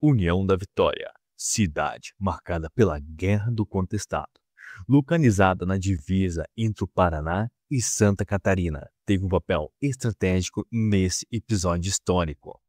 União da Vitória, cidade marcada pela Guerra do Contestado, localizada na divisa entre o Paraná e Santa Catarina, teve um papel estratégico nesse episódio histórico.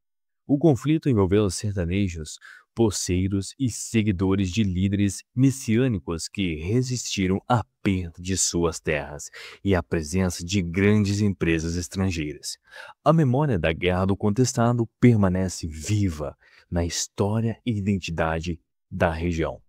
O conflito envolveu os sertanejos, poceiros e seguidores de líderes messiânicos que resistiram à perda de suas terras e à presença de grandes empresas estrangeiras. A memória da Guerra do Contestado permanece viva na história e identidade da região.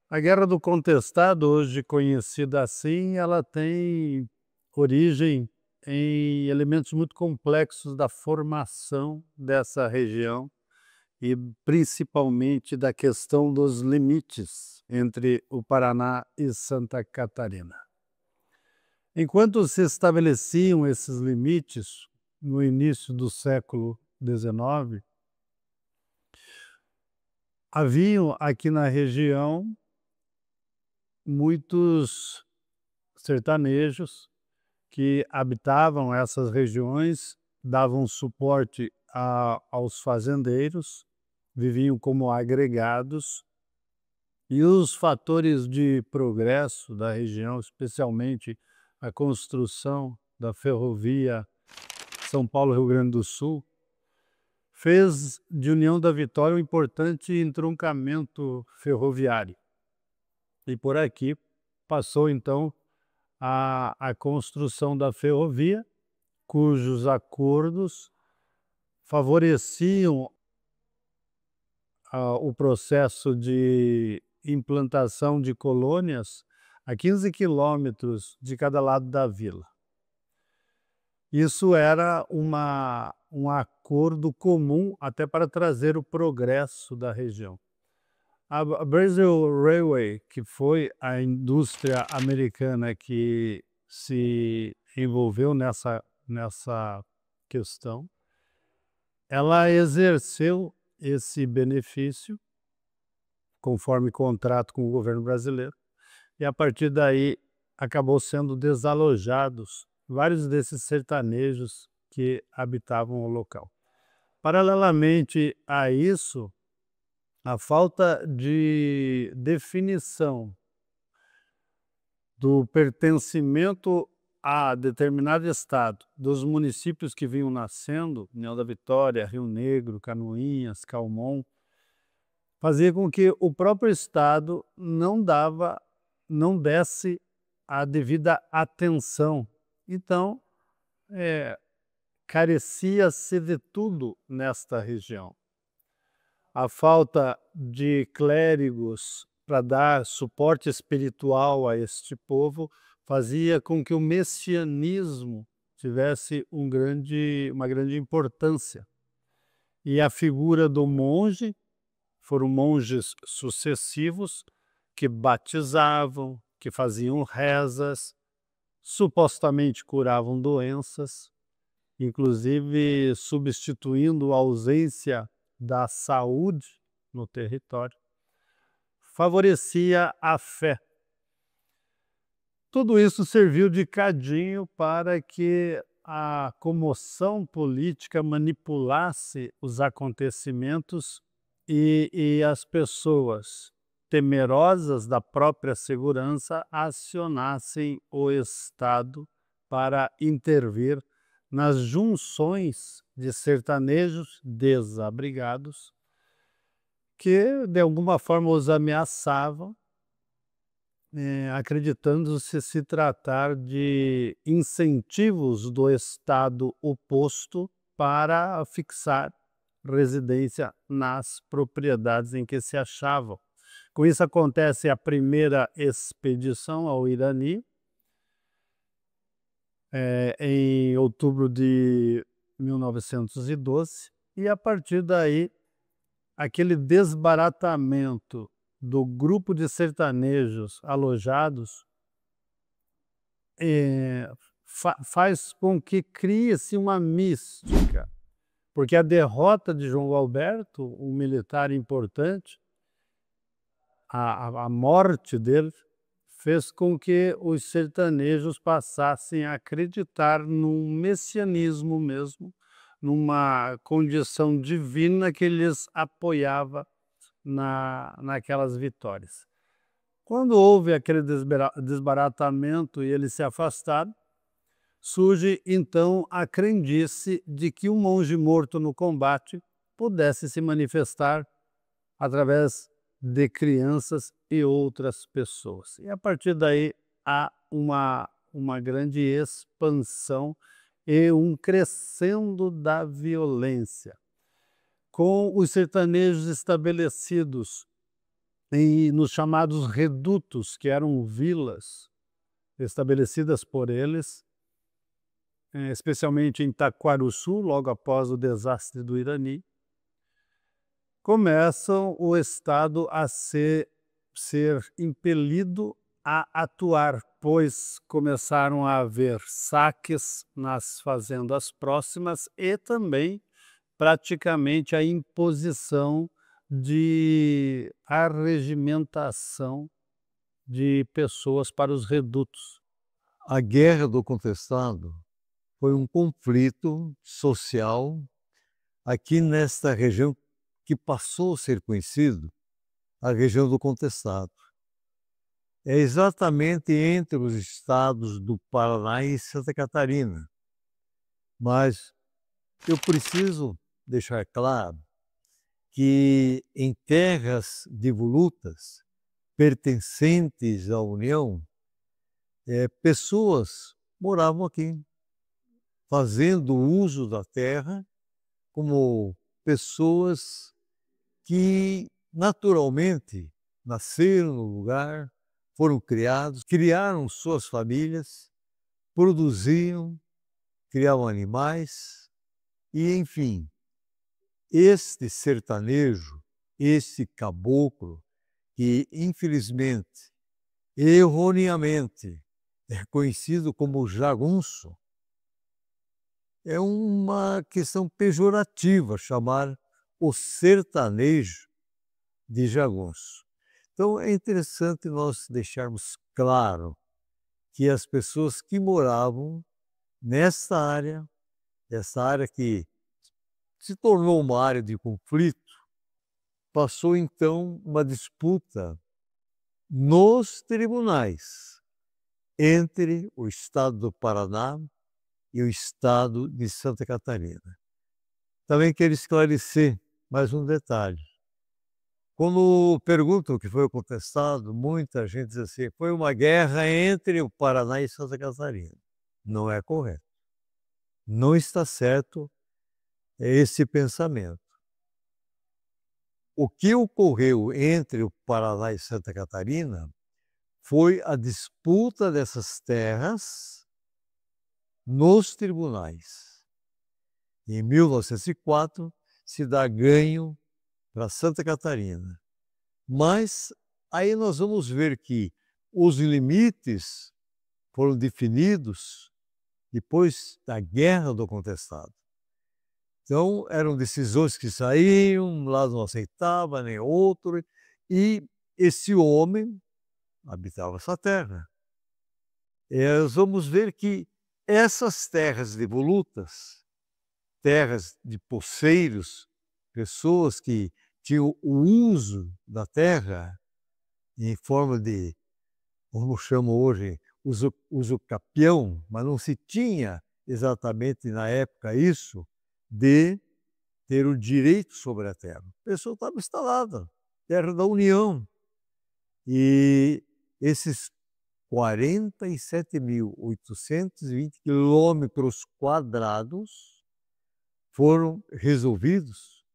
A Guerra do Contestado, hoje conhecida assim, ela tem origem em elementos muito complexos da formação dessa região e principalmente da questão dos limites entre o Paraná e Santa Catarina. Enquanto se estabeleciam esses limites no início do século XIX, haviam aqui na região muitos sertanejos que habitavam essas regiões, davam suporte aos fazendeiros, viviam como agregados, e os fatores de progresso da região, especialmente a construção da ferrovia São Paulo-Rio Grande do Sul, fez de União da Vitória um importante entroncamento ferroviário. E por aqui passou então a construção da ferrovia, cujos acordos favoreciam o processo de implantação de colônias a 15 quilômetros de cada lado da vila. Isso era um acordo comum até para trazer o progresso da região. A Brazil Railway, que foi a indústria americana que se envolveu nessa questão, ela exerceu esse benefício conforme contrato com o governo brasileiro e a partir daí acabou sendo desalojados vários desses sertanejos que habitavam o local. Paralelamente a isso, a falta de definição do pertencimento a determinado estado dos municípios que vinham nascendo, União da Vitória, Rio Negro, Canoinhas, Calmon, fazia com que o próprio estado não desse a devida atenção. Então, carecia-se de tudo nesta região. A falta de clérigos para dar suporte espiritual a este povo fazia com que o messianismo tivesse uma grande importância. E a figura do monge, foram monges sucessivos que batizavam, que faziam rezas, supostamente curavam doenças, inclusive substituindo a ausência da saúde no território, favorecia a fé. Tudo isso serviu de cadinho para que a comoção política manipulasse os acontecimentos e as pessoas, temerosas da própria segurança, acionassem o Estado para intervir nas junções de sertanejos desabrigados que, de alguma forma, os ameaçavam, acreditando-se se tratar de incentivos do Estado oposto para fixar residência nas propriedades em que se achavam. Com isso acontece a primeira expedição ao Irani, em outubro de 1912, e a partir daí, aquele desbaratamento do grupo de sertanejos alojados faz com que crie-se uma mística, porque a derrota de João Alberto, um militar importante, a morte dele, fez com que os sertanejos passassem a acreditar num messianismo mesmo, numa condição divina que lhes apoiava naquelas vitórias. Quando houve aquele desbaratamento e eles se afastaram, surge então a crendice de que um monge morto no combate pudesse se manifestar através de crianças e outras pessoas. E a partir daí há uma grande expansão e um crescendo da violência, com os sertanejos estabelecidos nos chamados redutos, que eram vilas estabelecidas por eles, especialmente em Taquarussu, logo após o desastre do Irani, começam o Estado a ser impelido a atuar, pois começaram a haver saques nas fazendas próximas e também praticamente a imposição de arregimentação de pessoas para os redutos. A Guerra do Contestado foi um conflito social aqui nesta região que passou a ser conhecido a região do Contestado. É exatamente entre os estados do Paraná e Santa Catarina. Mas eu preciso deixar claro que em terras devolutas pertencentes à União, pessoas moravam aqui, fazendo uso da terra como pessoas que naturalmente nasceram no lugar, foram criados, criaram suas famílias, produziam, criavam animais e, enfim, este sertanejo, este caboclo, que infelizmente, erroneamente, é conhecido como jagunço, é uma questão pejorativa chamar o sertanejo de jagunço. Então é interessante nós deixarmos claro que as pessoas que moravam nessa área, essa área que se tornou uma área de conflito, passou então uma disputa nos tribunais entre o estado do Paraná e o estado de Santa Catarina. Também quero esclarecer mais um detalhe. Quando perguntam o que foi o contestado, muita gente diz assim, foi uma guerra entre o Paraná e Santa Catarina. Não é correto. Não está certo esse pensamento. O que ocorreu entre o Paraná e Santa Catarina foi a disputa dessas terras nos tribunais. Em 1904, se dá ganho para Santa Catarina. Mas aí nós vamos ver que os limites foram definidos depois da Guerra do Contestado. Então, eram decisões que saíam, um lado não aceitava, nem outro, e esse homem habitava essa terra. Nós vamos ver que essas terras devolutas, terras de poceiros, pessoas que tinham o uso da terra em forma de, como chamam hoje, uso capião, mas não se tinha exatamente na época isso, de ter o direito sobre a terra. A pessoa estava instalada, terra da União. E esses 47.820 quilômetros quadrados foram resolvidos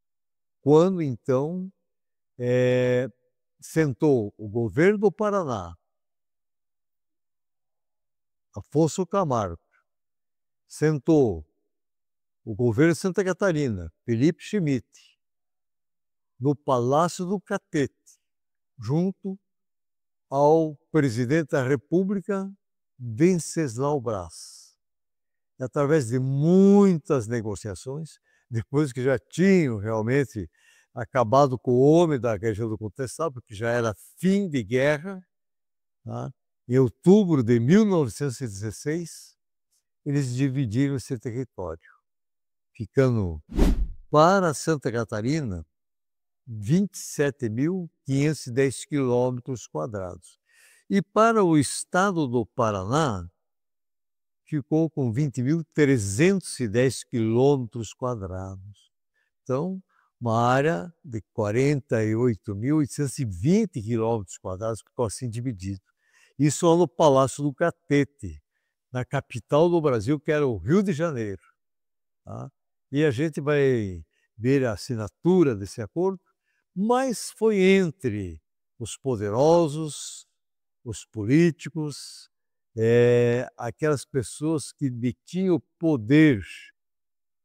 quando, então, sentou o governo do Paraná, Afonso Camargo, sentou o governo de Santa Catarina, Felipe Schmidt, no Palácio do Catete, junto ao presidente da República, Venceslau Braz. E através de muitas negociações, depois que já tinham realmente acabado com o homem da região do Contestado, porque já era fim de guerra, tá? Em outubro de 1916, eles dividiram esse território, ficando para Santa Catarina 27.510 quilômetros quadrados. E para o estado do Paraná, ficou com 20.310 quilômetros quadrados. Então, uma área de 48.820 quilômetros quadrados ficou assim dividido. Isso lá no Palácio do Catete, na capital do Brasil, que era o Rio de Janeiro. Tá? E a gente vai ver a assinatura desse acordo, mas foi entre os poderosos, os políticos, aquelas pessoas que detinham poder.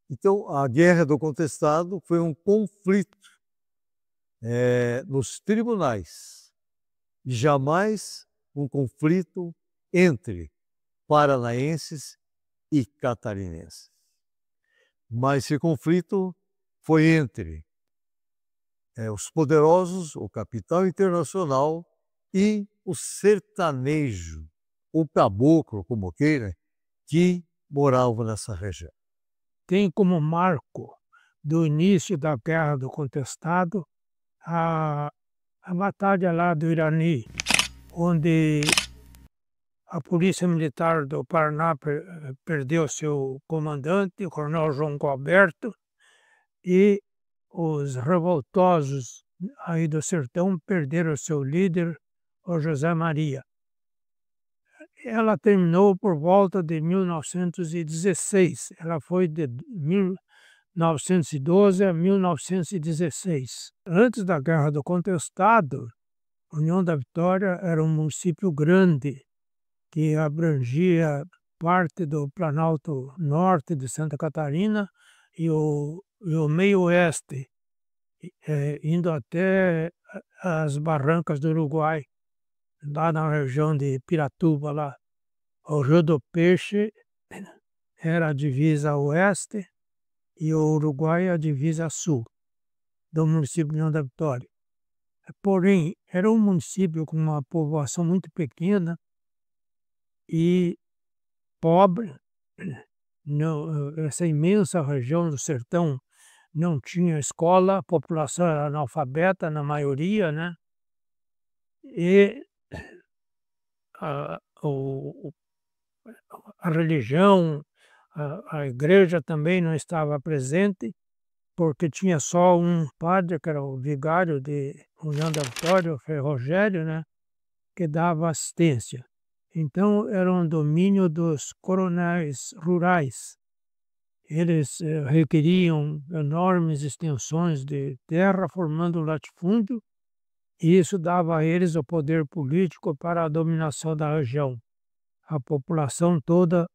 Então, a Guerra do Contestado foi um conflito nos tribunais, e jamais um conflito entre paranaenses e catarinenses. Mas esse conflito foi entre os poderosos, o capital internacional e o sertanejo, o caboclo, como queira, que morava nessa região. Tem como marco do início da Guerra do Contestado a batalha lá do Irani, onde a Polícia Militar do Paraná perdeu seu comandante, o coronel João Gualberto, e os revoltosos aí do sertão perderam seu líder, o José Maria. Ela terminou por volta de 1916. Ela foi de 1912 a 1916. Antes da Guerra do Contestado, União da Vitória era um município grande que abrangia parte do Planalto Norte de Santa Catarina e o meio oeste, indo até as barrancas do Uruguai, lá na região de Piratuba, lá. O Rio do Peixe era a divisa oeste e o Uruguai a divisa sul do município de União da Vitória. Porém, era um município com uma povoação muito pequena e pobre. Essa imensa região do sertão não tinha escola, a população era analfabeta na maioria, né? E a religião, a igreja também não estava presente, porque tinha só um padre, que era o vigário de União da Vitória, o Frei Rogério, né, que dava assistência. Então, era um domínio dos coronéis rurais. Eles requeriam enormes extensões de terra, formando um latifúndio, e isso dava a eles o poder político para a dominação da região. A população toda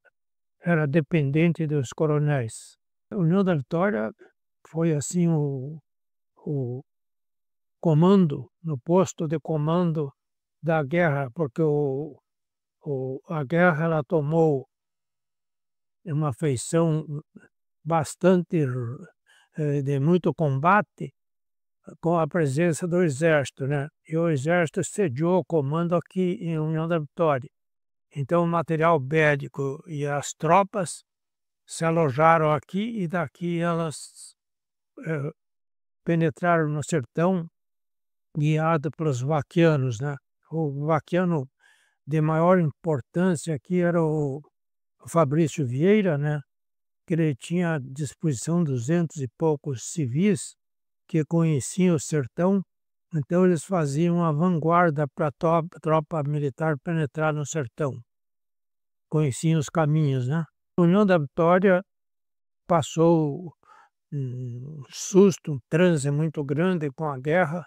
era dependente dos coronéis. A União da Vitória foi assim o comando, no posto de comando da guerra, porque a guerra ela tomou uma feição bastante de muito combate com a presença do exército, né? E o exército sediou o comando aqui em União da Vitória. Então o material bélico e as tropas se alojaram aqui e daqui elas penetraram no sertão guiado pelos vaquianos, né? O vaquiano de maior importância aqui era o Fabrício Vieira, né? Que ele tinha à disposição 200 e poucos civis que conheciam o sertão, então eles faziam a vanguarda para a tropa militar penetrar no sertão. Conheciam os caminhos, né? A União da Vitória passou um susto, um transe muito grande com a guerra.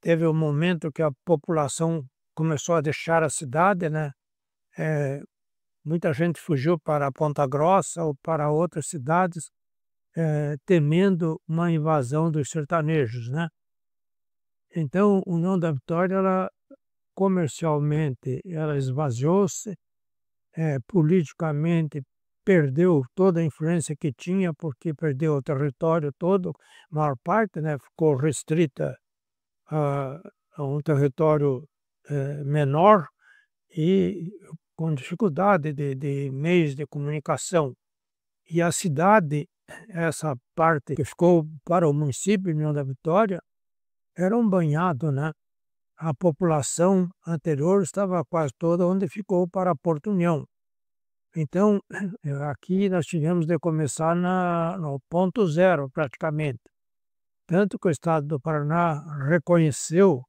Teve um momento que a população começou a deixar a cidade, né? Muita gente fugiu para Ponta Grossa ou para outras cidades, temendo uma invasão dos sertanejos, né? Então, União da Vitória, ela comercialmente, ela esvaziou-se, politicamente perdeu toda a influência que tinha, porque perdeu o território todo, a maior parte, né, ficou restrita a, a um território menor e com dificuldade de meios de comunicação. E a cidade, essa parte que ficou para o município de União da Vitória, era um banhado, né? A população anterior estava quase toda onde ficou para Porto União. Então, aqui nós tivemos de começar no ponto zero, praticamente. Tanto que o Estado do Paraná reconheceu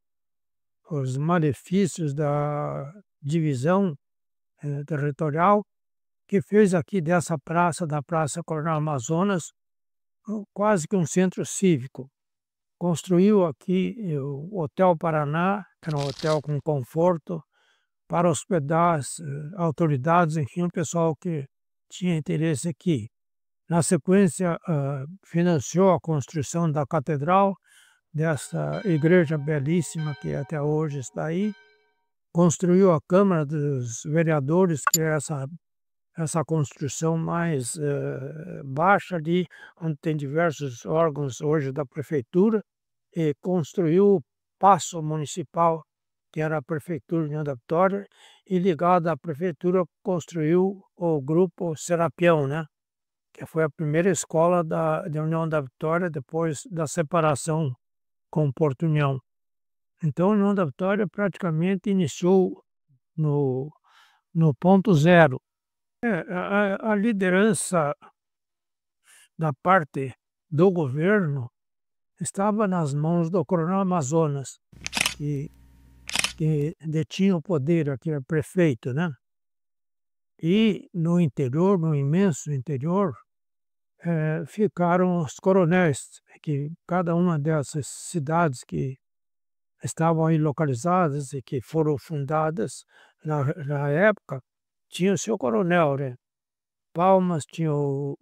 os malefícios da divisão territorial, que fez aqui dessa praça, da Praça Coronel Amazonas, quase que um centro cívico. Construiu aqui o Hotel Paraná, que era um hotel com conforto, para hospedar as autoridades, enfim, o pessoal que tinha interesse aqui. Na sequência, financiou a construção da catedral, dessa igreja belíssima que até hoje está aí. Construiu a Câmara dos Vereadores, que é essa construção mais baixa ali, onde tem diversos órgãos hoje da prefeitura, e construiu o Paço Municipal, que era a Prefeitura de União da Vitória, e ligado à Prefeitura construiu o Grupo Serapião, né? Que foi a primeira escola da União da Vitória depois da separação com Porto União. Então, a União da Vitória praticamente iniciou no ponto zero. A liderança da parte do governo estava nas mãos do Coronel Amazonas, que detinha o poder, aqui era prefeito, né? E no interior, no imenso interior, ficaram os coronéis, que cada uma dessas cidades que estavam aí localizadas e que foram fundadas na época, tinha o seu coronel, né? Palmas tinha o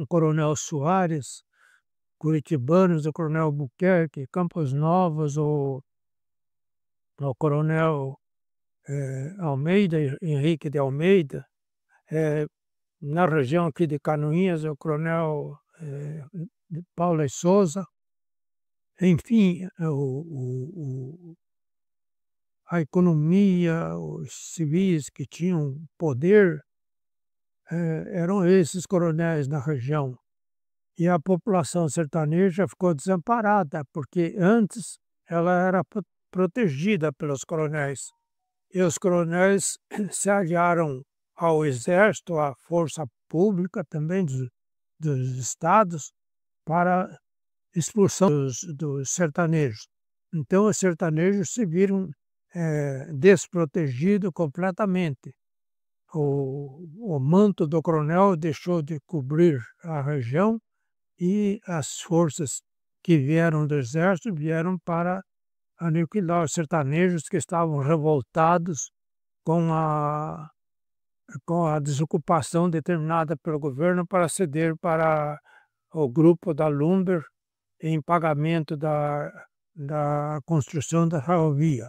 coronel Soares, Curitibanos, o coronel Albuquerque, Campos Novos, o coronel Almeida, Henrique de Almeida, na região aqui de Canoinhas, o coronel Paulo e Souza. Enfim, a economia, os civis que tinham poder, eram esses coronéis na região. E a população sertaneja ficou desamparada, porque antes ela era protegida pelos coronéis. E os coronéis se aliaram ao exército, à força pública também dos estados, para expulsão dos sertanejos. Então, os sertanejos se viram desprotegidos completamente. O manto do coronel deixou de cobrir a região e as forças que vieram do exército vieram para aniquilar os sertanejos que estavam revoltados com a desocupação determinada pelo governo para ceder para o grupo da Lumber em pagamento da construção da ferrovia.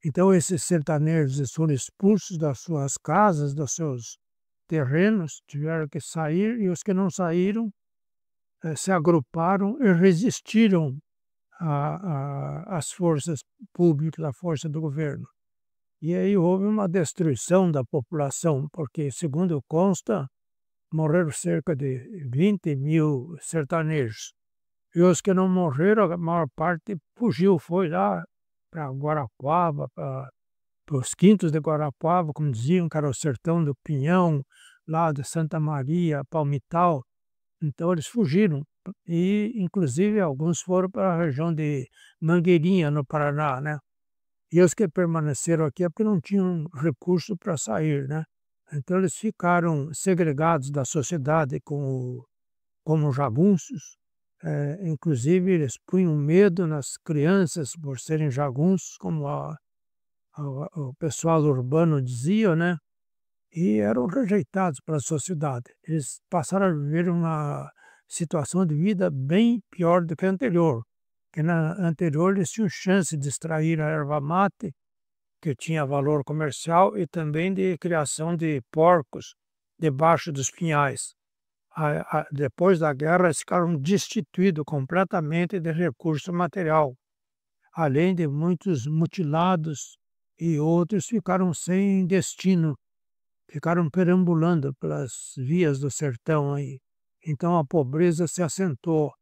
Então, esses sertanejos foram expulsos das suas casas, dos seus terrenos, tiveram que sair, e os que não saíram se agruparam e resistiram às forças públicas, à força do governo. E aí houve uma destruição da população, porque, segundo consta, morreram cerca de 20 mil sertanejos. E os que não morreram, a maior parte fugiu, foi lá para Guarapuava, para os Quintos de Guarapuava, como diziam, que era o sertão do Pinhão, lá de Santa Maria, Palmital. Então eles fugiram. E, inclusive, alguns foram para a região de Mangueirinha, no Paraná, né? E os que permaneceram aqui é porque não tinham recurso para sair, né? Então eles ficaram segregados da sociedade como jagunços. Inclusive, eles punham medo nas crianças por serem jagunços, como o pessoal urbano dizia, né? e eram rejeitados pela sociedade. Eles passaram a viver uma situação de vida bem pior do que a anterior, que na anterior eles tinham chance de extrair a erva mate, que tinha valor comercial, e também de criação de porcos debaixo dos pinhais. Depois da guerra, eles ficaram destituídos completamente de recurso material, além de muitos mutilados, e outros ficaram sem destino, ficaram perambulando pelas vias do sertão aí. Então a pobreza se acentuou,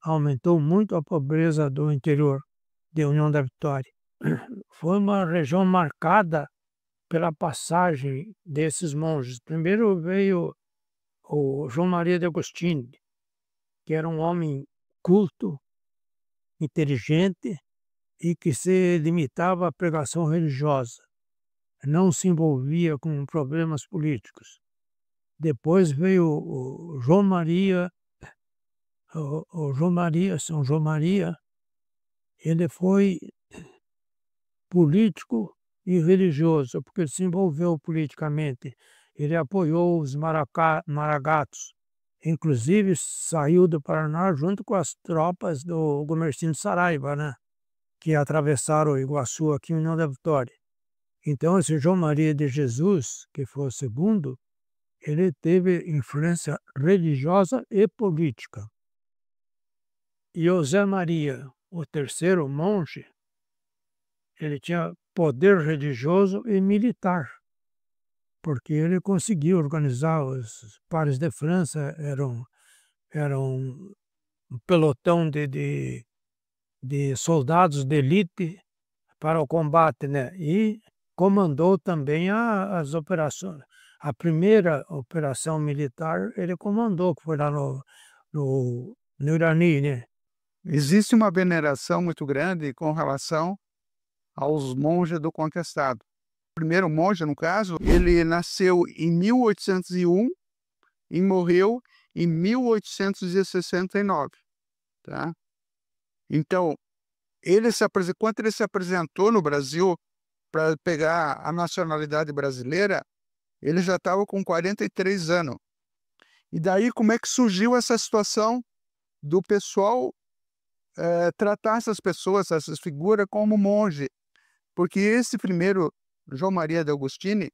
aumentou muito a pobreza do interior de União da Vitória. Foi uma região marcada pela passagem desses monges. Primeiro veio o João Maria de Agostinho, que era um homem culto, inteligente e que se limitava à pregação religiosa, não se envolvia com problemas políticos. Depois veio o João Maria, São João Maria. Ele foi político e religioso, porque ele se envolveu politicamente. Ele apoiou os maragatos, inclusive saiu do Paraná junto com as tropas do Gomercindo Saraiva, né, que atravessaram o Iguaçu aqui em União da Vitória. Então esse João Maria de Jesus, que foi o segundo, ele teve influência religiosa e política. E o Zé Maria, o terceiro monge, ele tinha poder religioso e militar, porque ele conseguiu organizar os pares de França, era um pelotão de soldados de elite para o combate, né? E comandou também as operações. A primeira operação militar ele comandou, que foi lá no Irani, né? Existe uma veneração muito grande com relação aos monges do Contestado. O primeiro monge, no caso, ele nasceu em 1801 e morreu em 1869, tá? Então, quando ele se apresentou no Brasil para pegar a nacionalidade brasileira, ele já estava com 43 anos. E daí, como é que surgiu essa situação do pessoal tratar essas pessoas, essas figuras, como monge? Porque esse primeiro, João Maria de Agostinho,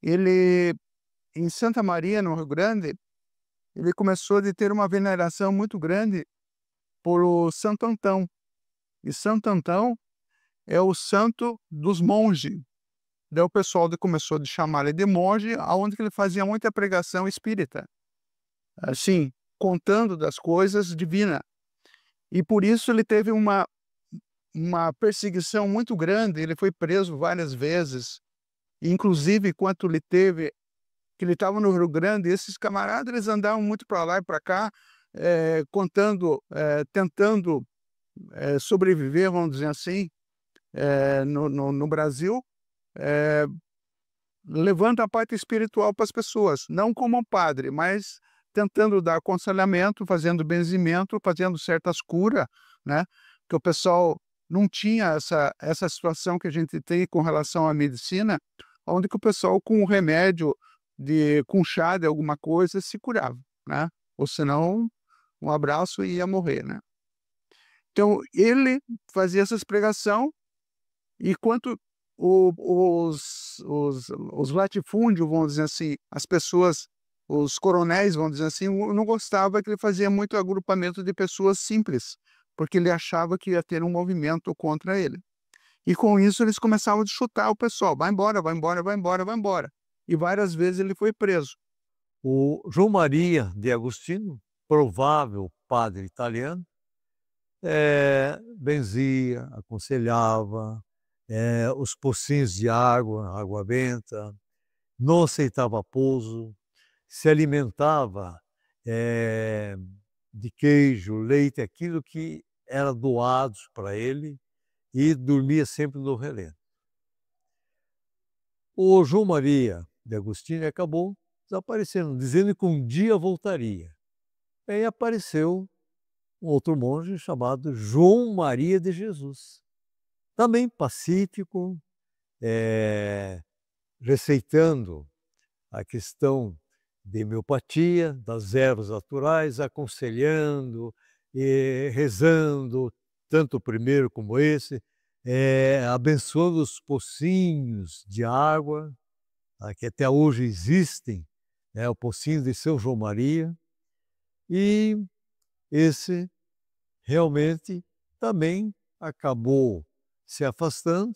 ele, em Santa Maria, no Rio Grande, ele começou a ter uma veneração muito grande por o Santo Antão. E Santo Antão é o santo dos monges. Daí o pessoal começou a chamar ele de monge, aonde ele fazia muita pregação espírita, assim, contando das coisas divinas. E por isso ele teve uma perseguição muito grande, ele foi preso várias vezes. Inclusive, quando que ele estava no Rio Grande, esses camaradas eles andavam muito para lá e para cá, tentando sobreviver, vamos dizer assim, no Brasil, levando a parte espiritual para as pessoas, não como um padre, mas tentando dar aconselhamento, fazendo benzimento, fazendo certas curas, né? Que o pessoal não tinha essa situação que a gente tem com relação à medicina, onde que o pessoal com remédio, com chá de alguma coisa, se curava, né? Ou senão, um abraço e ia morrer, né? Então, ele fazia essas pregações, e quanto os latifúndios, vamos dizer assim, as pessoas, os coronéis, vamos dizer assim, não gostava que ele fazia muito agrupamento de pessoas simples, porque ele achava que ia ter um movimento contra ele. E com isso eles começavam a chutar o pessoal, vai embora, vai embora, vai embora, vai embora. E várias vezes ele foi preso. O João Maria de Agostinho, provável padre italiano, benzia, aconselhava, os pocinhos de água, água benta, não aceitava pouso, se alimentava de queijo, leite, aquilo que era doado para ele, e dormia sempre no relento. O João Maria de Agostinho acabou desaparecendo, dizendo que um dia voltaria. Aí apareceu um outro monge chamado João Maria de Jesus, também pacífico, receitando a questão de homeopatia, das ervas naturais, aconselhando, rezando, tanto o primeiro como esse, abençoando os pocinhos de água, que até hoje existem, o pocinho de São João Maria, e esse realmente também acabou se afastando,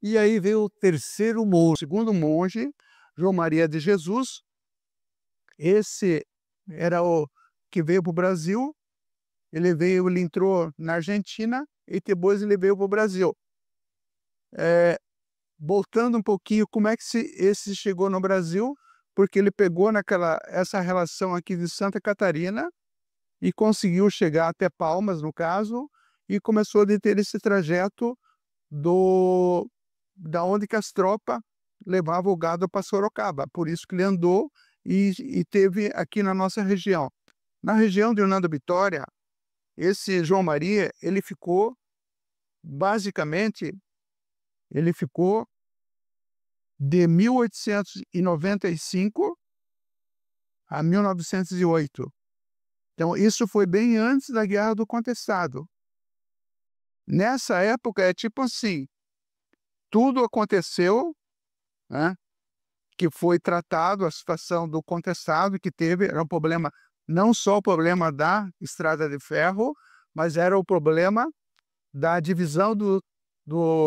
e aí veio o terceiro monge. O segundo monge, João Maria de Jesus, esse era o que veio para o Brasil, ele entrou na Argentina e depois ele veio para o Brasil. Voltando um pouquinho, como é que esse chegou no Brasil? Porque ele pegou essa relação aqui de Santa Catarina e conseguiu chegar até Palmas, no caso, e começou a ter esse trajeto da onde que as tropas levavam o gado para Sorocaba. Por isso que ele andou e teve aqui na nossa região. Na região de Hernando Vitória, esse João Maria, ele ficou de 1895 a 1908. Então, isso foi bem antes da Guerra do Contestado. Nessa época, é tipo assim, tudo aconteceu, né, que foi tratado, a situação do contestado que teve, era um problema, não só o problema da Estrada de Ferro, mas era o problema da divisão do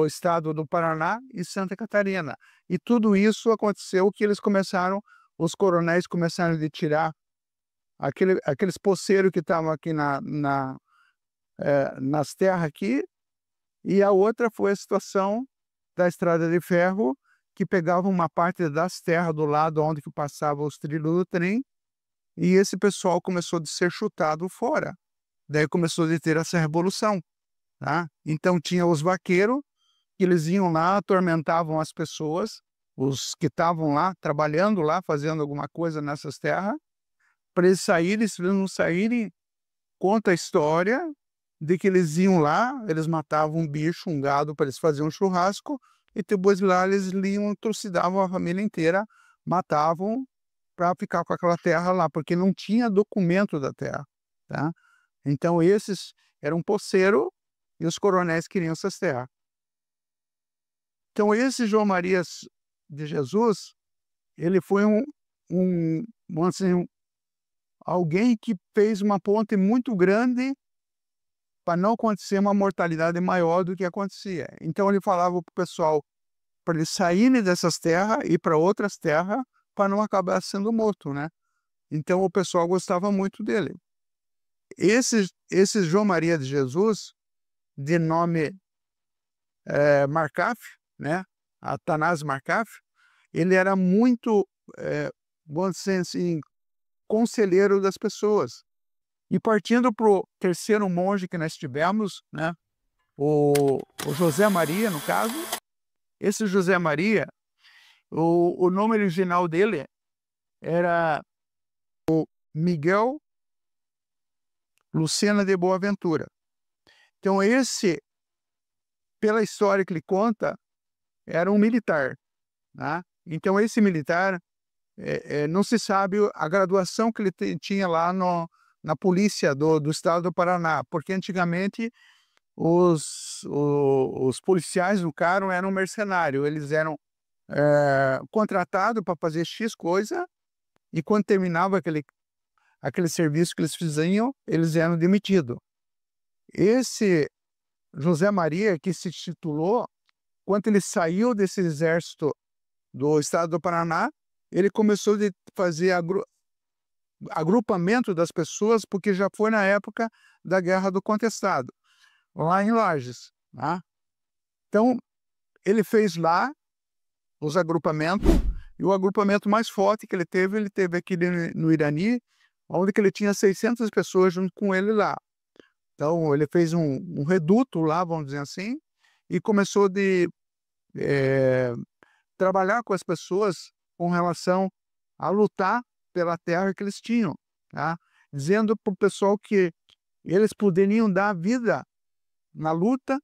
estado do Paraná e Santa Catarina. E tudo isso aconteceu que os coronéis começaram a tirar aqueles poceiros que estavam aqui nas terras aqui, e a outra foi a situação da Estrada de Ferro, que pegava uma parte das terras do lado onde que passavam os trilhos do trem, e esse pessoal começou a ser chutado fora. Daí começou a ter essa revolução. Tá? Então tinha os vaqueiros, que eles iam lá, atormentavam as pessoas, os que estavam lá, trabalhando lá, fazendo alguma coisa nessas terras, para eles saírem. Se eles não saírem, conta a história de que eles iam lá, eles matavam um bicho, um gado, para eles fazerem um churrasco, e depois lá eles iam, trucidavam a família inteira, matavam para ficar com aquela terra lá, porque não tinha documento da terra. Tá? Então esses eram poceiros, e os coronéis queriam essas terras. Então esse João Maria de Jesus, ele foi alguém que fez uma ponte muito grande para não acontecer uma mortalidade maior do que acontecia. Então ele falava para o pessoal para eles saírem dessas terras e ir para outras terras para não acabar sendo morto, né? Então o pessoal gostava muito dele. Esse João Maria de Jesus, de nome Marcaf, né? Atanásio Marcaf, ele era muito, vamos dizer assim, conselheiro das pessoas. E partindo para o terceiro monge que nós tivemos, né? O José Maria, no caso, esse José Maria, o nome original dele era o Miguel Lucena de Boaventura. Então esse, pela história que ele conta, era um militar. Tá? Então esse militar, não se sabe a graduação que ele tinha lá na polícia do estado do Paraná, porque antigamente os policiais do Caro eram mercenários, eles eram contratados para fazer X coisa, e quando terminava aquele serviço que eles faziam, eles eram demitidos. Esse José Maria, que se titulou, quando ele saiu desse exército do estado do Paraná, ele começou a fazer agrupamento das pessoas, porque já foi na época da Guerra do Contestado, lá em Lages. Tá? Então, ele fez lá os agrupamentos, e o agrupamento mais forte que ele teve aqui no Irani, onde que ele tinha 600 pessoas junto com ele lá. Então, ele fez um reduto lá, vamos dizer assim, e começou de trabalhar com as pessoas com relação a lutar pela terra que eles tinham, tá? Dizendo para o pessoal que eles poderiam dar vida na luta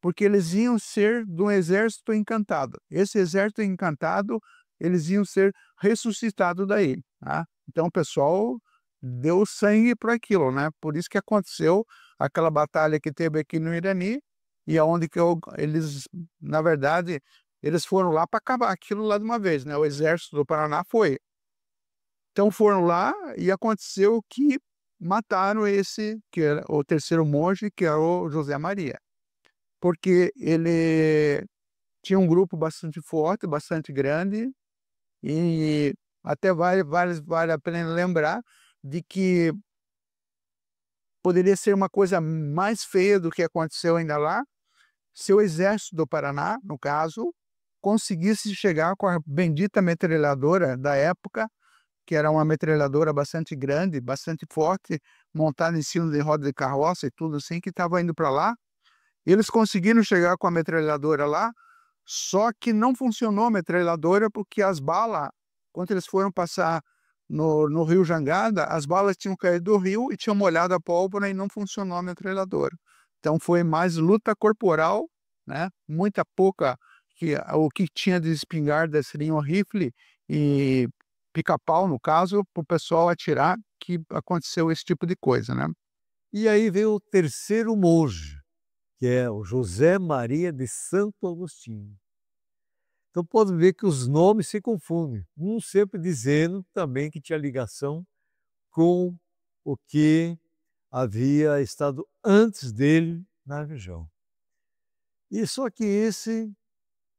porque eles iam ser de um exército encantado. Esse exército encantado, eles iam ser ressuscitados daí, tá? Então o pessoal deu sangue para aquilo, né? Por isso que aconteceu aquela batalha que teve aqui no Irani, e aonde que eles, na verdade, eles foram lá para acabar aquilo lá de uma vez, né? O exército do Paraná foi. Então foram lá e aconteceu que mataram esse, que era o terceiro monge, que era o José Maria. Porque ele tinha um grupo bastante forte, bastante grande, e até vale a pena lembrar de que poderia ser uma coisa mais feia do que aconteceu ainda lá, se o exército do Paraná, no caso, conseguisse chegar com a bendita metralhadora da época, que era uma metralhadora bastante grande, bastante forte, montada em cima de roda de carroça e tudo assim, que estava indo para lá. Eles conseguiram chegar com a metralhadora lá, só que não funcionou a metralhadora porque as balas, quando eles foram passar no rio Jangada, as balas tinham caído do rio e tinham molhado a pólvora e não funcionou a metralhadora. Então foi mais luta corporal, né? Muita pouca, o que tinha de espingarda seria um rifle e pica-pau, no caso, para o pessoal atirar, que aconteceu esse tipo de coisa, né? E aí veio o terceiro monge, que é o José Maria de Santo Agostinho. Então pode ver que os nomes se confundem, um sempre dizendo também que tinha ligação com o que havia estado antes dele na região. E só que esse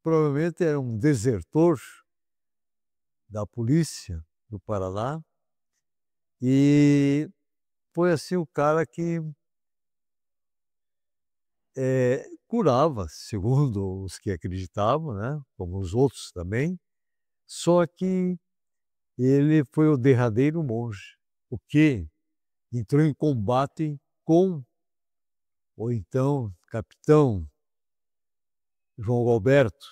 provavelmente era um desertor da polícia do Paraná, e foi assim o cara que curava, segundo os que acreditavam, né, como os outros também, só que ele foi o derradeiro monge, o que entrou em combate com o então capitão João Galberto,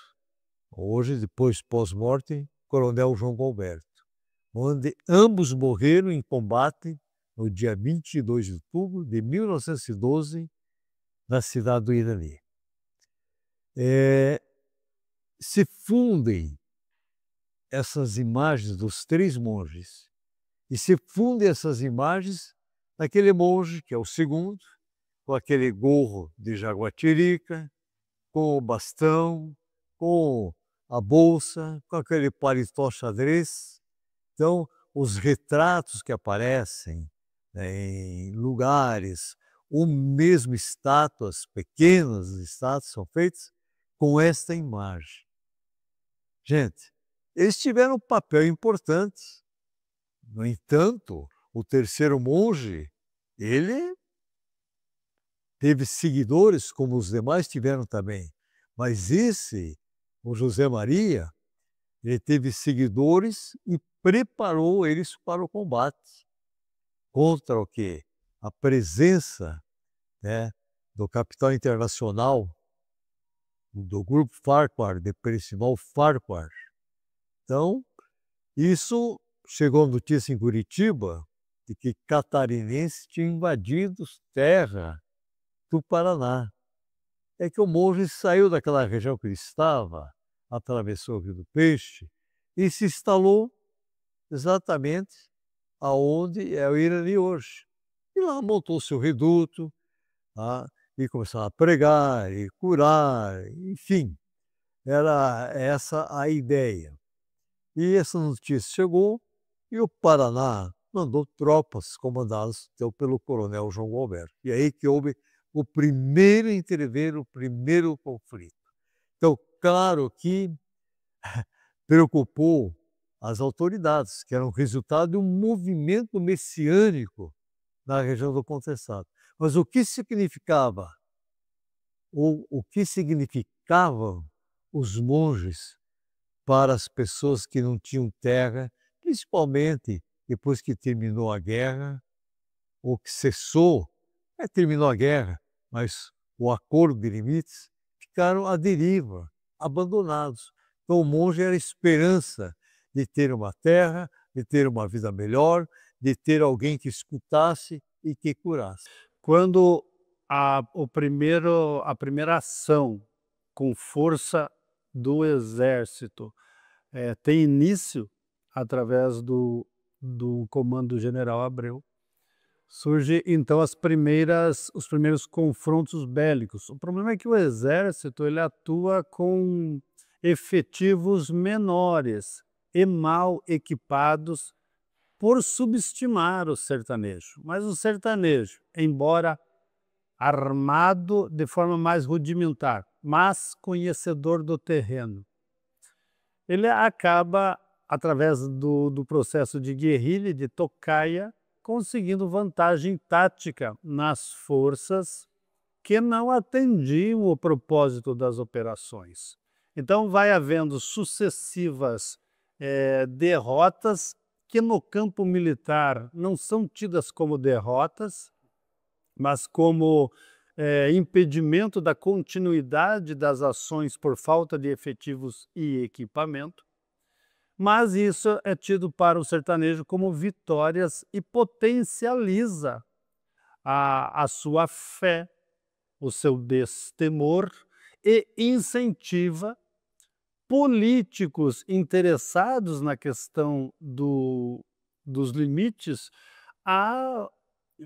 hoje, depois pós-morte, coronel João Galberto, onde ambos morreram em combate no dia 22 de outubro de 1912, na cidade do Irani. Se fundem essas imagens dos três monges, e se fundem essas imagens naquele monge, que é o segundo, com aquele gorro de jaguatirica, com o bastão, com a bolsa, com aquele paletó xadrez. Então, os retratos que aparecem, né, em lugares, ou mesmo estátuas, pequenas estátuas são feitas com esta imagem. Gente, eles tiveram um papel importante. No entanto, o terceiro monge, ele teve seguidores, como os demais tiveram também. Mas esse, o José Maria, ele teve seguidores e preparou eles para o combate contra o quê? A presença, né, do capital internacional, do grupo Farquhar, de Percival Farquhar. Então, isso chegou a notícia em Curitiba de que catarinenses tinham invadido terra do Paraná. É que o monge saiu daquela região que ele estava, atravessou o Rio do Peixe e se instalou exatamente aonde é o Irani hoje. E lá montou seu reduto, tá? E começou a pregar e curar, enfim, era essa a ideia. E essa notícia chegou e o Paraná mandou tropas comandadas então, pelo coronel João Galberto. E aí que houve o primeiro intervir, o primeiro conflito. Então, claro que preocupou as autoridades, que eram resultado de um movimento messiânico na região do Contestado. Mas o que significava? O que significavam os monges para as pessoas que não tinham terra, principalmente depois que terminou a guerra, ou que cessou, terminou a guerra, mas o acordo de limites, ficaram à deriva, abandonados. Então o monge era a esperança de ter uma terra, de ter uma vida melhor, de ter alguém que escutasse e que curasse. Quando a primeira ação com força do exército tem início através do comando do general Abreu. Surge então os primeiros confrontos bélicos. O problema é que o exército ele atua com efetivos menores e mal equipados por subestimar o sertanejo. Mas o sertanejo, embora armado de forma mais rudimentar, mas conhecedor do terreno, ele acaba, através do processo de guerrilha, de tocaia, conseguindo vantagem tática nas forças que não atendiam o propósito das operações. Então vai havendo sucessivas derrotas que no campo militar não são tidas como derrotas, mas como impedimento da continuidade das ações por falta de efetivos e equipamento. Mas isso é tido para o sertanejo como vitórias e potencializa a sua fé, o seu destemor e incentiva políticos interessados na questão dos limites a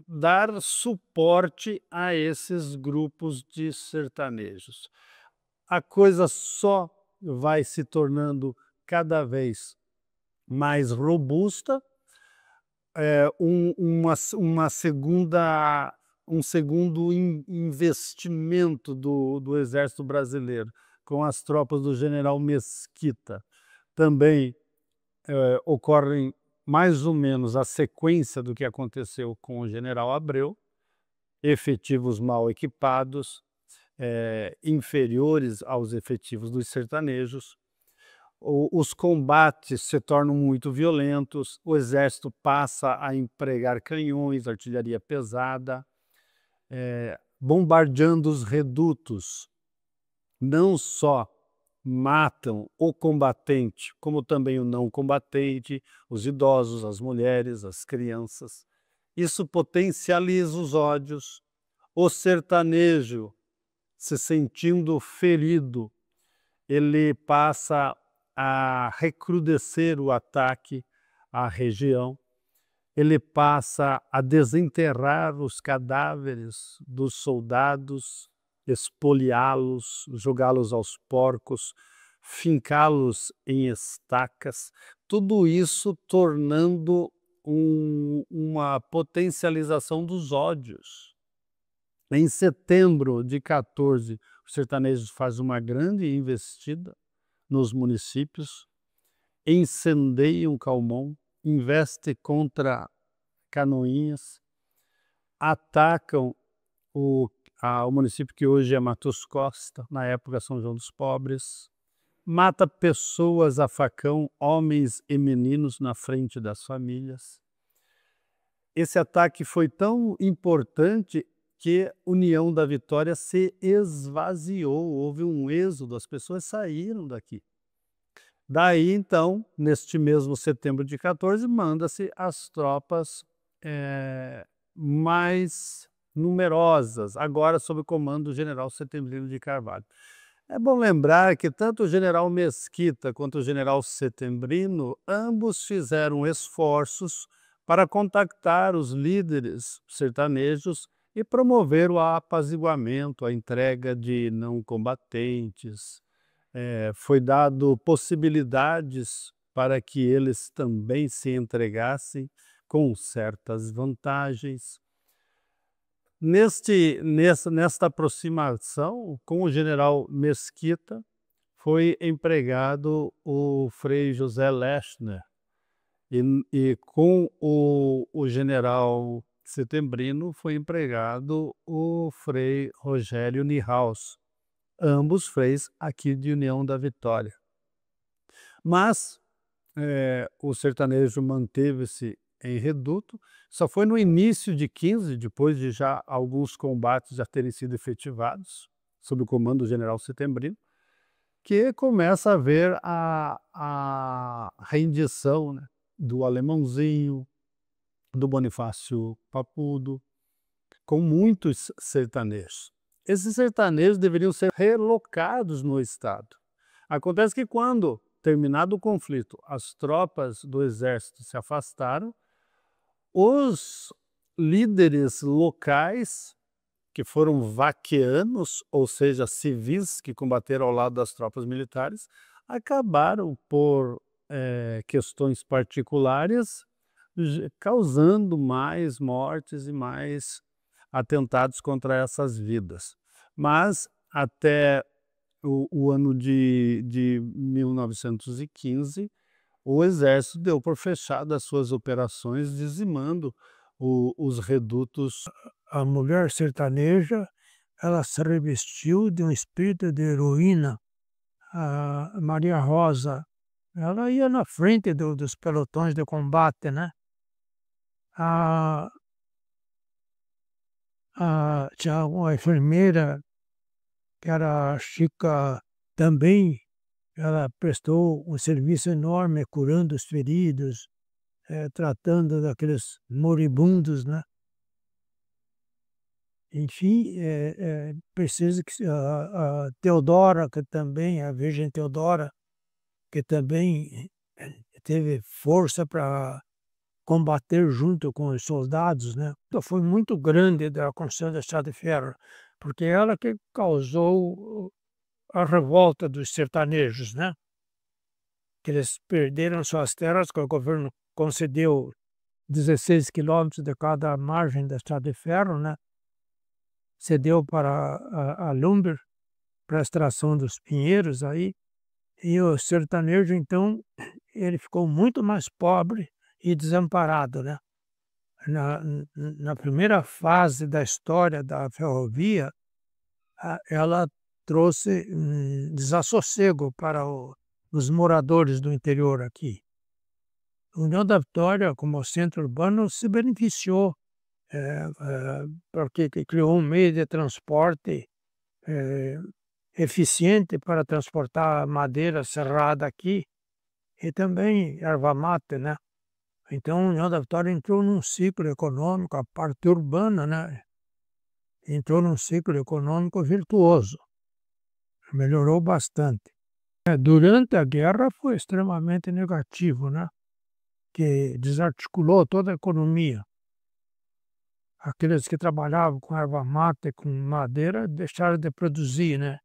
dar suporte a esses grupos de sertanejos. A coisa só vai se tornando cada vez mais robusta, um segundo investimento do Exército Brasileiro com as tropas do general Mesquita. Também ocorrem mais ou menos a sequência do que aconteceu com o general Abreu, efetivos mal equipados, inferiores aos efetivos dos sertanejos. Os combates se tornam muito violentos, o exército passa a empregar canhões, artilharia pesada, bombardeando os redutos. Não só matam o combatente, como também o não combatente, os idosos, as mulheres, as crianças. Isso potencializa os ódios. O sertanejo, se sentindo ferido, ele passa a recrudescer o ataque à região, ele passa a desenterrar os cadáveres dos soldados, espoliá-los, jogá-los aos porcos, fincá-los em estacas, tudo isso tornando uma potencialização dos ódios. Em setembro de 14, os sertanejos fazem uma grande investida nos municípios, incendeiam Calmon, investem contra Canoinhas, atacam o município que hoje é Matos Costa, na época São João dos Pobres, mata pessoas a facão, homens e meninos na frente das famílias. Esse ataque foi tão importante que União da Vitória se esvaziou, houve um êxodo, as pessoas saíram daqui. Daí, então, neste mesmo setembro de 14, manda-se as tropas mais numerosas, agora sob o comando do general Setembrino de Carvalho. É bom lembrar que tanto o general Mesquita quanto o general Setembrino, ambos fizeram esforços para contactar os líderes sertanejos e promover o apaziguamento, a entrega de não combatentes. Foi dado possibilidades para que eles também se entregassem com certas vantagens. Nesta aproximação com o general Mesquita, foi empregado o Frei José Lechner e com o general Setembrino foi empregado o Frei Rogério Niehaus, ambos freis aqui de União da Vitória. Mas o sertanejo manteve-se em reduto, só foi no início de 15, depois de já alguns combates já terem sido efetivados, sob o comando do general Setembrino, que começa a haver a rendição, né, do Alemãozinho, do Bonifácio Papudo, com muitos sertanejos. Esses sertanejos deveriam ser relocados no estado. Acontece que quando, terminado o conflito, as tropas do exército se afastaram, os líderes locais, que foram vaqueanos, ou seja, civis que combateram ao lado das tropas militares, acabaram por questões particulares causando mais mortes e mais atentados contra essas vidas. Mas até o ano de 1915, o exército deu por fechado as suas operações, dizimando os redutos. A mulher sertaneja, ela se revestiu de um espírito de heroína. A Maria Rosa, ela ia na frente dos pelotões de combate, né? Tinha uma enfermeira que era a Chica também, ela prestou um serviço enorme curando os feridos, tratando daqueles moribundos, né? Enfim, precisa que a Teodora, que também, a Virgem Teodora, que também teve força para combater junto com os soldados, né? Então, foi muito grande da construção da Estrada de Ferro, porque ela que causou a revolta dos sertanejos, né? Que eles perderam suas terras, que o governo concedeu 16 quilômetros de cada margem da Estrada de Ferro, né? Cedeu para a Lumber, para a extração dos pinheiros aí, e o sertanejo, então, ele ficou muito mais pobre e desamparado, né? Na primeira fase da história da ferrovia, ela trouxe desassossego para os moradores do interior aqui. A União da Vitória, como centro urbano, se beneficiou, porque criou um meio de transporte eficiente para transportar madeira serrada aqui e também erva mate, né? Então, a União da Vitória entrou num ciclo econômico, a parte urbana, né? Entrou num ciclo econômico virtuoso. Melhorou bastante. Durante a guerra foi extremamente negativo, né? Que desarticulou toda a economia. Aqueles que trabalhavam com erva mate, com madeira, deixaram de produzir, né?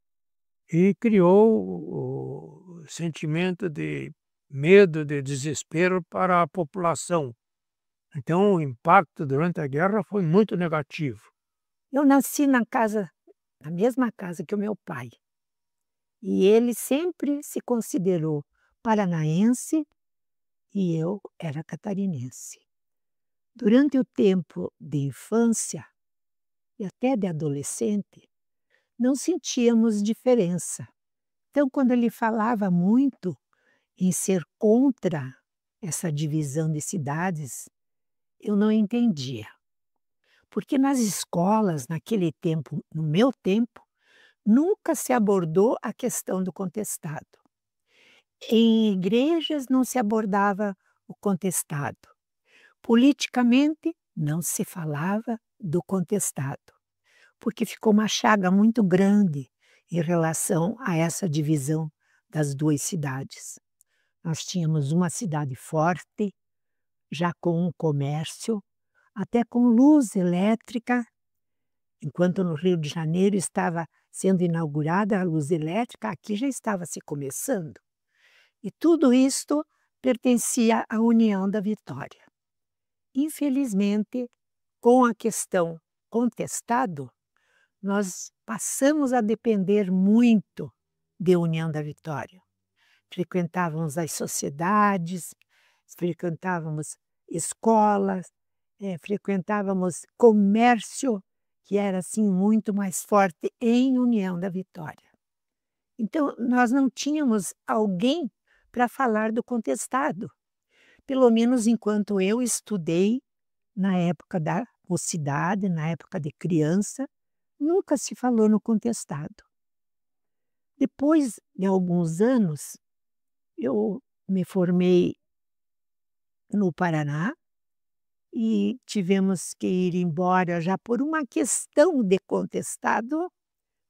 E criou o sentimento de medo, de desespero para a população. Então, o impacto durante a guerra foi muito negativo. Eu nasci na mesma casa que o meu pai. E ele sempre se considerou paranaense e eu era catarinense. Durante o tempo de infância e até de adolescente, não sentíamos diferença. Então, quando ele falava muito em ser contra essa divisão de cidades, eu não entendia. Porque nas escolas, naquele tempo, no meu tempo, nunca se abordou a questão do contestado. Em igrejas não se abordava o contestado. Politicamente, não se falava do contestado, porque ficou uma chaga muito grande em relação a essa divisão das duas cidades. Nós tínhamos uma cidade forte, já com um comércio, até com luz elétrica, enquanto no Rio de Janeiro estava sendo inaugurada a luz elétrica, aqui já estava se começando. E tudo isto pertencia à União da Vitória. Infelizmente, com a questão contestado, nós passamos a depender muito de União da Vitória. Frequentávamos as sociedades, frequentávamos escolas, frequentávamos comércio, que era assim muito mais forte em União da Vitória. Então, nós não tínhamos alguém para falar do contestado. Pelo menos enquanto eu estudei, na época da mocidade, na época de criança, nunca se falou no contestado. Depois de alguns anos, eu me formei no Paraná e tivemos que ir embora já por uma questão de contestado.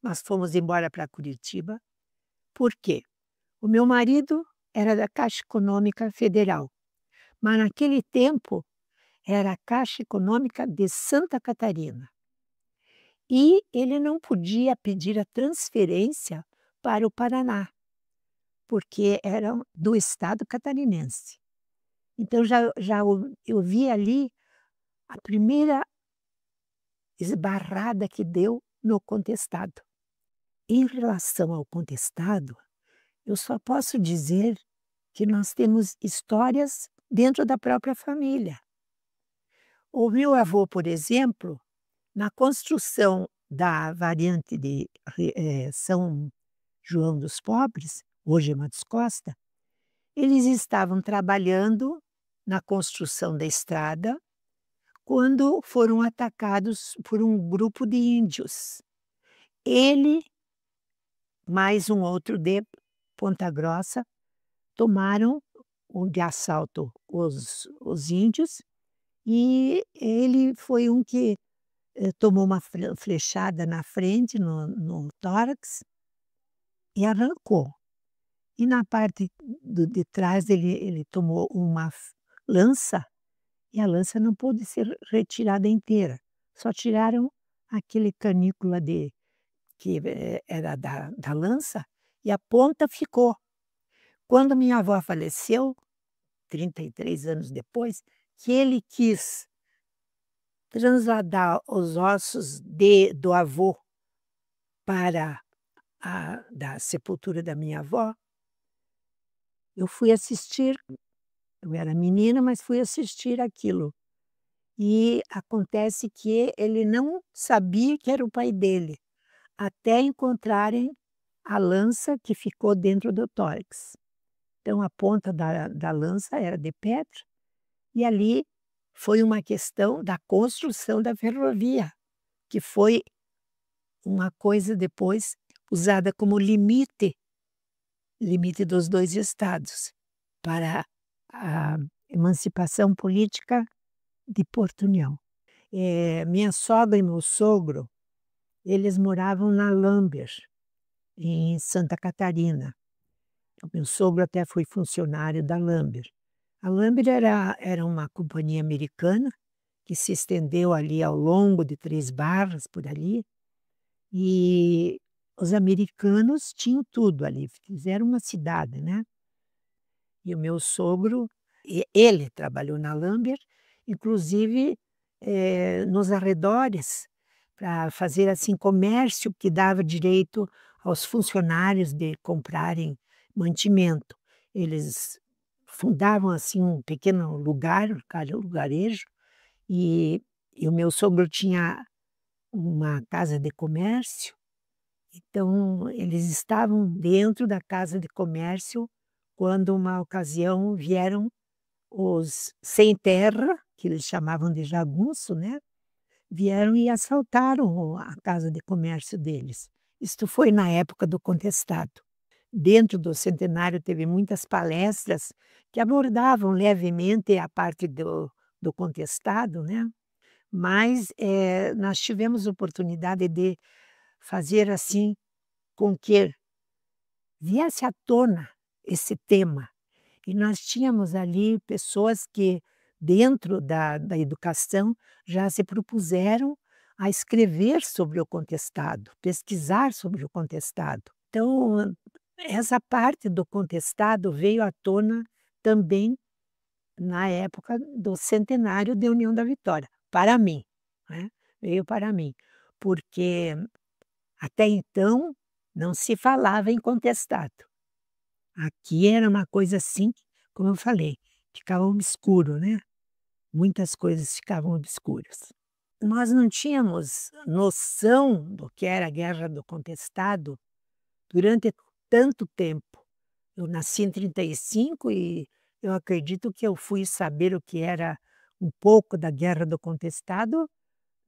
Nós fomos embora para Curitiba. Por quê? O meu marido era da Caixa Econômica Federal, mas naquele tempo era a Caixa Econômica de Santa Catarina. E ele não podia pedir a transferência para o Paraná, porque era do estado catarinense. Então eu vi ali a primeira esbarrada que deu no contestado. Em relação ao contestado, eu só posso dizer que nós temos histórias dentro da própria família. O meu avô, por exemplo, na construção da variante de São João dos Pobres, hoje é Matos Costa, eles estavam trabalhando na construção da estrada quando foram atacados por um grupo de índios. Ele, mais um outro de Ponta Grossa, tomaram de assalto os índios, e ele foi um que tomou uma flechada na frente, no tórax, e arrancou. E na parte de trás ele tomou uma lança, e a lança não pôde ser retirada inteira. Só tiraram aquele canícula que era da lança, e a ponta ficou. Quando minha avó faleceu, 33 anos depois, que ele quis trasladar os ossos do avô para da sepultura da minha avó, eu fui assistir. Eu era menina, mas fui assistir aquilo. E acontece que ele não sabia que era o pai dele, até encontrarem a lança que ficou dentro do tórax. Então, a ponta da lança era de pedra, e ali foi uma questão da construção da ferrovia, que foi uma coisa depois usada como limite dos dois estados, para a emancipação política de Porto União. Minha sogra e meu sogro, eles moravam na Lamber, em Santa Catarina. O meu sogro até foi funcionário da Lamber. A Lamber era uma companhia americana que se estendeu ali ao longo de 3 barras por ali, e os americanos tinham tudo ali, fizeram uma cidade, né? E o meu sogro, ele trabalhou na Lamber, inclusive nos arredores, para fazer assim comércio que dava direito aos funcionários de comprarem mantimento. Eles fundavam assim um pequeno lugarejo, e o meu sogro tinha uma casa de comércio. Então eles estavam dentro da casa de comércio quando, uma ocasião, vieram os sem terra, que eles chamavam de jagunço, né? Vieram e assaltaram a casa de comércio deles. Isto foi na época do contestado. Dentro do centenário teve muitas palestras que abordavam levemente a parte do contestado, né? Mas nós tivemos oportunidade de fazer assim com que viesse à tona esse tema. E nós tínhamos ali pessoas que, dentro da educação, já se propuseram a escrever sobre o contestado, pesquisar sobre o contestado. Então, essa parte do contestado veio à tona também na época do centenário da União da Vitória, para mim, né? Veio para mim, porque até então não se falava em contestado. Aqui era uma coisa assim, como eu falei, ficava obscuro, né? Muitas coisas ficavam obscuras. Nós não tínhamos noção do que era a Guerra do Contestado durante tanto tempo. Eu nasci em 1935 e eu acredito que eu fui saber o que era um pouco da Guerra do Contestado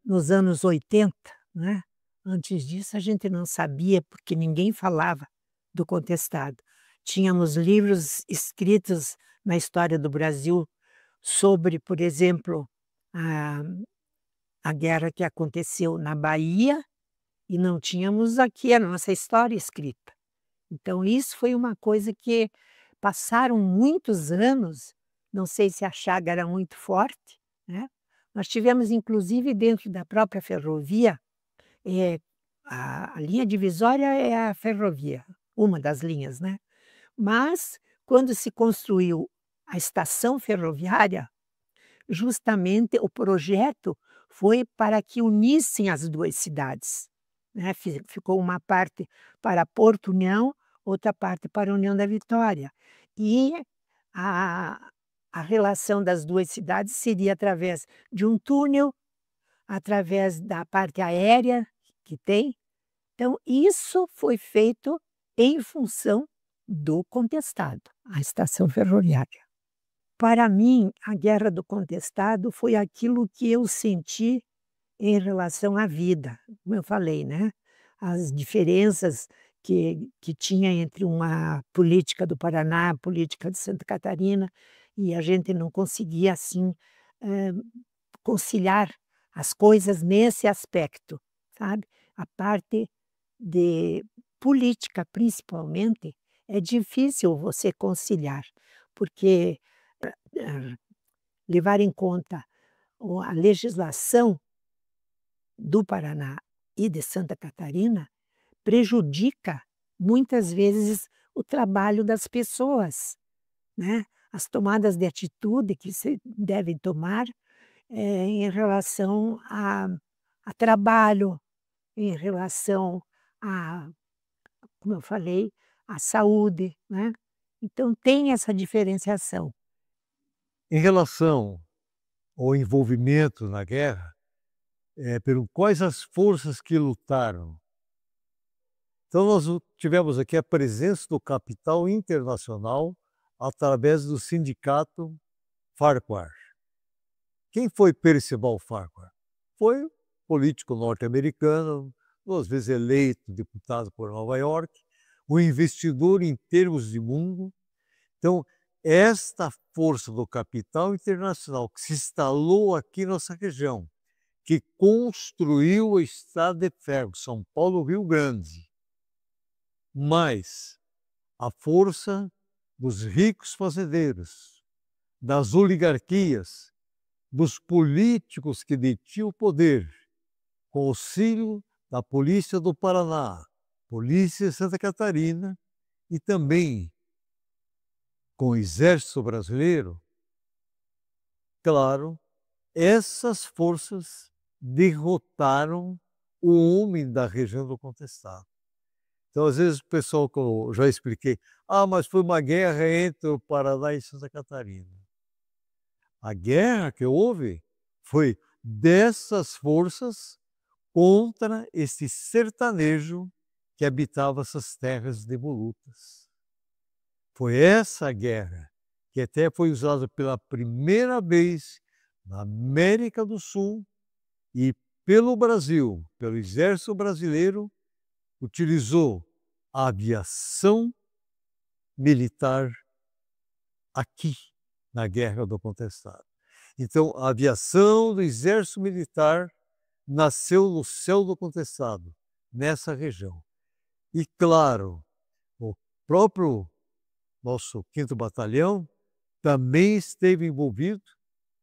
nos anos 80, né? Antes disso a gente não sabia, porque ninguém falava do contestado. Tínhamos livros escritos na história do Brasil sobre, por exemplo, a a guerra que aconteceu na Bahia e não tínhamos aqui a nossa história escrita. Então isso foi uma coisa que passaram muitos anos, não sei se a chaga era muito forte, né. Nós tivemos inclusive dentro da própria ferrovia, a linha divisória é a ferrovia, uma das linhas, né. Mas quando se construiu a estação ferroviária, justamente o projeto foi para que unissem as 2 cidades, né, ficou uma parte para Porto União, outra parte para União da Vitória. E a a relação das 2 cidades seria através de um túnel, através da parte aérea que tem. Então isso foi feito em função do contestado, a estação ferroviária. Para mim, a Guerra do Contestado foi aquilo que eu senti em relação à vida, como eu falei, né, as diferenças que tinha entre uma política do Paraná, a política de Santa Catarina, e a gente não conseguia, assim, eh, conciliar as coisas nesse aspecto, sabe. A parte de política, principalmente, é difícil você conciliar, porque levar em conta a legislação do Paraná e de Santa Catarina prejudica muitas vezes o trabalho das pessoas, né. As tomadas de atitude que se devem tomar, em relação a trabalho, em relação a, como eu falei, a saúde, né. Então tem essa diferenciação. Em relação ao envolvimento na guerra, pelo quais as forças que lutaram. Então nós tivemos aqui a presença do capital internacional através do sindicato Farquhar. Quem foi Percival Farquhar? Foi um político norte-americano, 2 vezes eleito deputado por Nova York, um investidor em termos de mundo. Então, esta força do capital internacional que se instalou aqui na nossa região, que construiu o Estrada de Ferro, São Paulo-Rio Grande, mais a força dos ricos fazendeiros, das oligarquias, dos políticos que detinham o poder, com auxílio da Polícia do Paraná, Polícia de Santa Catarina e também com o Exército Brasileiro, claro, essas forças derrotaram o homem da região do contestado. Então, às vezes, o pessoal, como eu já expliquei, mas foi uma guerra entre o Paraná e Santa Catarina. A guerra que houve foi dessas forças contra esse sertanejo que habitava essas terras devolutas. Foi essa guerra que até foi usada pela primeira vez na América do Sul e pelo Brasil, pelo Exército Brasileiro, utilizou a aviação militar aqui na Guerra do Contestado. Então, a aviação do Exército Militar nasceu no céu do Contestado, nessa região. E, claro, o próprio nosso 5º Batalhão também esteve envolvido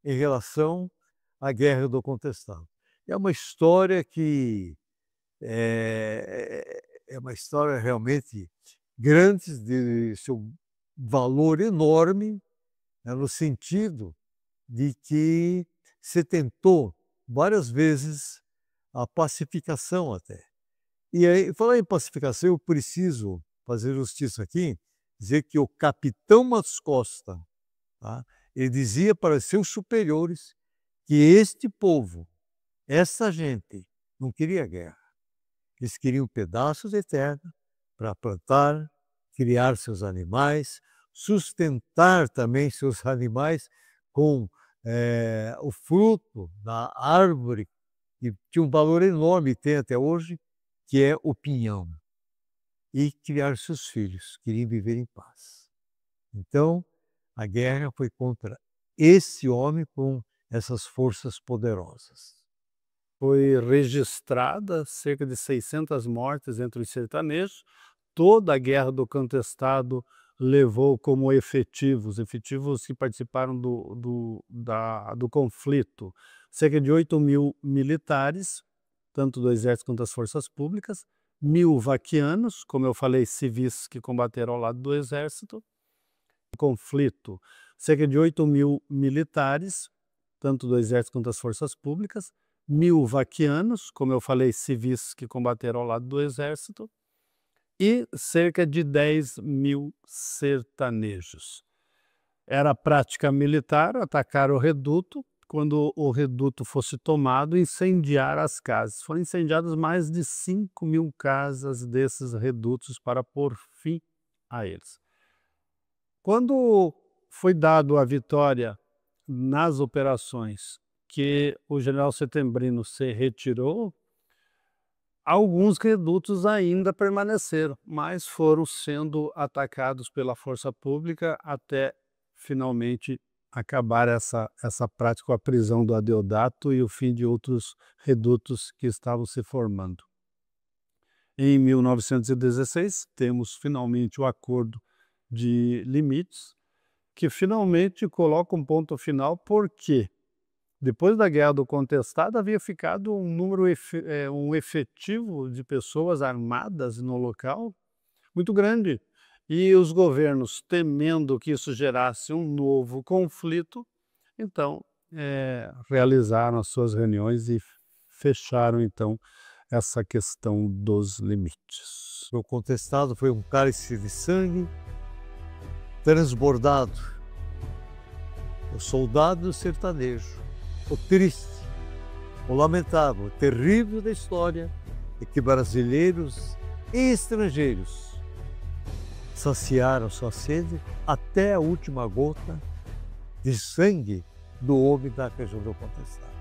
em relação à Guerra do Contestado. É uma história que é uma história realmente grande, de seu valor enorme, né, no sentido de que se tentou várias vezes a pacificação até. E aí, falar em pacificação, eu preciso fazer justiça aqui, dizer que o capitão Matos Costa, tá, ele dizia para os seus superiores que este povo, essa gente, não queria guerra. Eles queriam pedaços de terra para plantar, criar seus animais, sustentar também seus animais com o fruto da árvore, que tinha um valor enorme, e tem até hoje, que é o pinhão. E criar seus filhos, queriam viver em paz. Então, a guerra foi contra esse homem com essas forças poderosas. Foi registrada cerca de 600 mortes entre os sertanejos. Toda a Guerra do Contestado levou como efetivos que participaram do conflito, cerca de 8.000 militares, tanto do Exército quanto das Forças Públicas, 1.000 vaquianos, como eu falei, civis que combateram ao lado do Exército. Conflito, cerca de 8.000 militares, tanto do Exército quanto das Forças Públicas, 1.000 vaquianos, como eu falei, civis que combateram ao lado do Exército, e cerca de 10.000 sertanejos. Era prática militar atacar o reduto. Quando o reduto fosse tomado, incendiar as casas. Foram incendiadas mais de 5.000 casas desses redutos para pôr fim a eles. Quando foi dado a vitória nas operações que o general Setembrino se retirou, alguns redutos ainda permaneceram, mas foram sendo atacados pela força pública até finalmente acabar essa prática, a prisão do Adeodato e o fim de outros redutos que estavam se formando. Em 1916, temos finalmente o Acordo de Limites, que finalmente coloca um ponto final, porque depois da Guerra do Contestado havia ficado um número, um efetivo de pessoas armadas no local muito grande. E os governos, temendo que isso gerasse um novo conflito, então realizaram as suas reuniões e fecharam então essa questão dos limites. O contestado foi um cálice de sangue transbordado. O soldado sertanejo, o triste, o lamentável, o terrível da história é que brasileiros e estrangeiros saciaram sua sede até a última gota de sangue do homem da região do contestado.